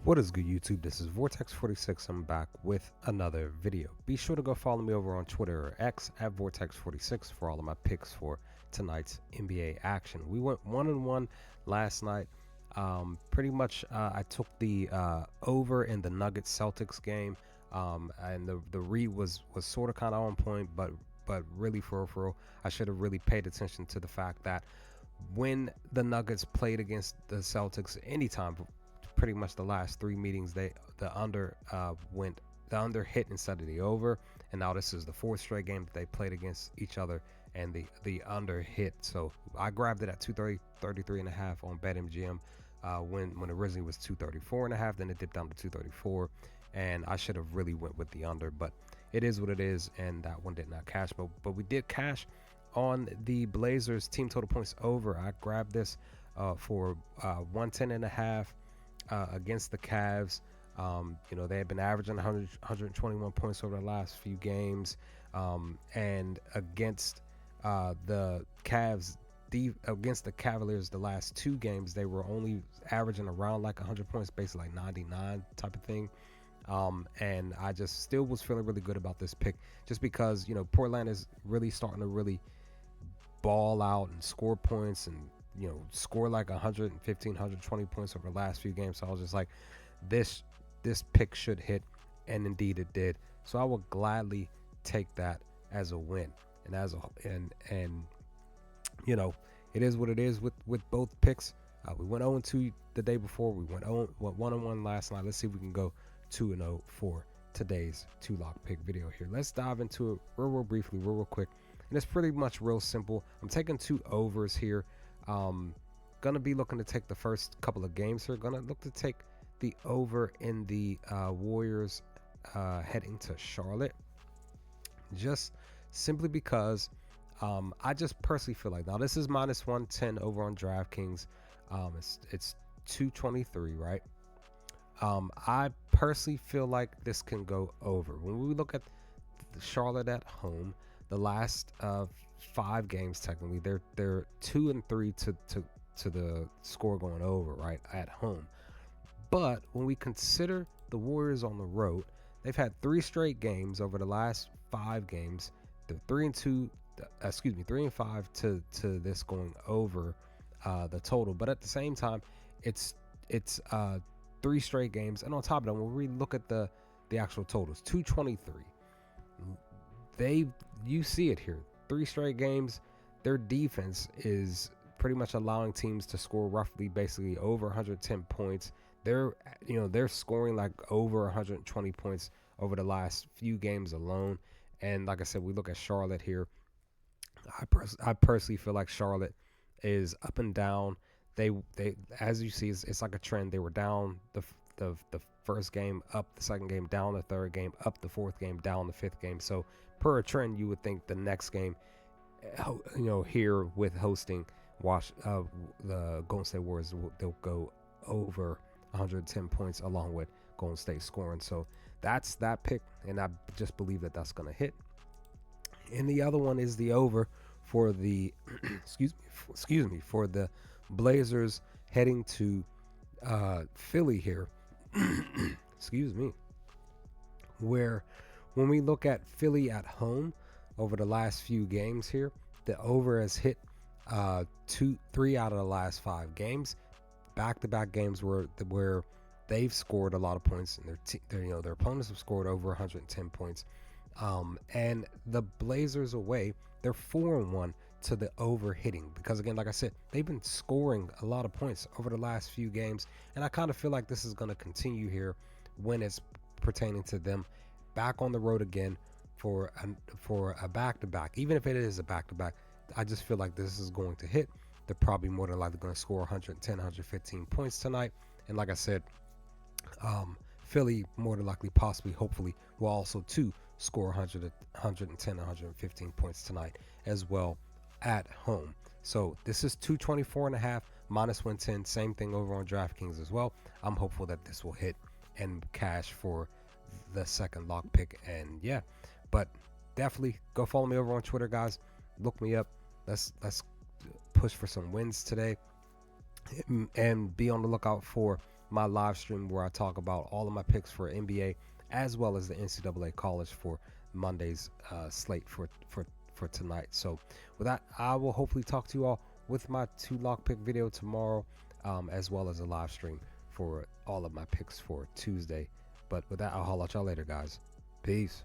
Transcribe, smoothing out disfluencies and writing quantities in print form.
What is good, YouTube? This is Vortex46. I'm back with another video. Be sure to go follow me over on Twitter or X at Vortex46 for all of my picks for tonight's NBA action. We went 1-1 last night. Pretty much, I took the over in the Nuggets Celtics game, and the read was sort of kind of on point, but really for real, I should have really paid attention to the fact that when the Nuggets played against the Celtics anytime, pretty much the last three meetings, the under hit instead of the over, and now this is the fourth straight game that they played against each other, and the under hit. So I grabbed it at 233.5 on BetMGM, when originally was 234.5, then it dipped down to 234, and I should have really went with the under, but it is what it is, and that one did not cash. But we did cash on the Blazers team total points over. I grabbed this for 110.5 against the Cavs. They have been averaging 121 points over the last few games, and against the Cavs, against the Cavaliers, the last two games they were only averaging around like 100 points, basically like 99 type of thing. And I just still was feeling really good about this pick, just because Portland is really starting to really ball out and score points, and score like 115, 120 points over the last few games. So I was just like, this pick should hit, and indeed it did. So I will gladly take that as a win. And it is what it is with both picks. We went 0-2 the day before. We went 1-1 last night. Let's see if we can go 2-0 for today's two lock pick video here. Let's dive into it real briefly, real quick. And it's pretty much real simple. I'm taking two overs here. Gonna be looking to take the first couple of games here. Gonna look to take the over in the Warriors heading to Charlotte, just simply because I just personally feel like, now this is minus 110 over on DraftKings. It's 223, right? I personally feel like this can go over. When we look at Charlotte at home, the last 5 games, technically they're 2-3 to the score going over, right, at home. But when we consider the Warriors on the road, they've had 3 straight games over the last 5 games. They're 3-5 to this going over the total. But at the same time, it's 3 straight games, and on top of that, when we look at the actual totals, 223. You see it here, 3 straight games. Their defense is pretty much allowing teams to score roughly, basically over 110 points. They're scoring like over 120 points over the last few games alone. And like I said, we look at Charlotte here. I personally feel like Charlotte is up and down. They as you see, it's like a trend. They were down the first game, up the second game, down the third game, up the fourth game, down the fifth game. So per a trend, you would think the next game, here with hosting the Golden State Warriors, they'll go over 110 points along with Golden State scoring. So that's that pick, and I just believe that that's going to hit. And the other one is the over for the for the Blazers heading to Philly here. Excuse me. Where when we look at Philly at home over the last few games here, the over has hit 3 out of the last 5 games. Back-to-back games where they've scored a lot of points, and their opponents have scored over 110 points. And the Blazers away, they're 4-1 to the over hitting, because again, like I said, they've been scoring a lot of points over the last few games, and I kind of feel like this is going to continue here when it's pertaining to them back on the road again for a back-to-back. Even if it is a back-to-back, I just feel like this is going to hit. They're probably more than likely going to score 110, 115 points tonight, and like I said, Philly more than likely, possibly, hopefully, will also too score 110, 115 points tonight as well at home. So this is 224.5 minus 110. Same thing over on DraftKings as well. I'm hopeful that this will hit and cash for the second lock pick. And yeah, but definitely go follow me over on Twitter, guys. Look me up. Let's push for some wins today, and be on the lookout for my live stream where I talk about all of my picks for NBA as well as the NCAA college for Monday's slate for tonight. So with that, I will hopefully talk to you all with my 2 lock pick video tomorrow, as well as a live stream for all of my picks for Tuesday. But with that, I'll holler at y'all later, guys. Peace.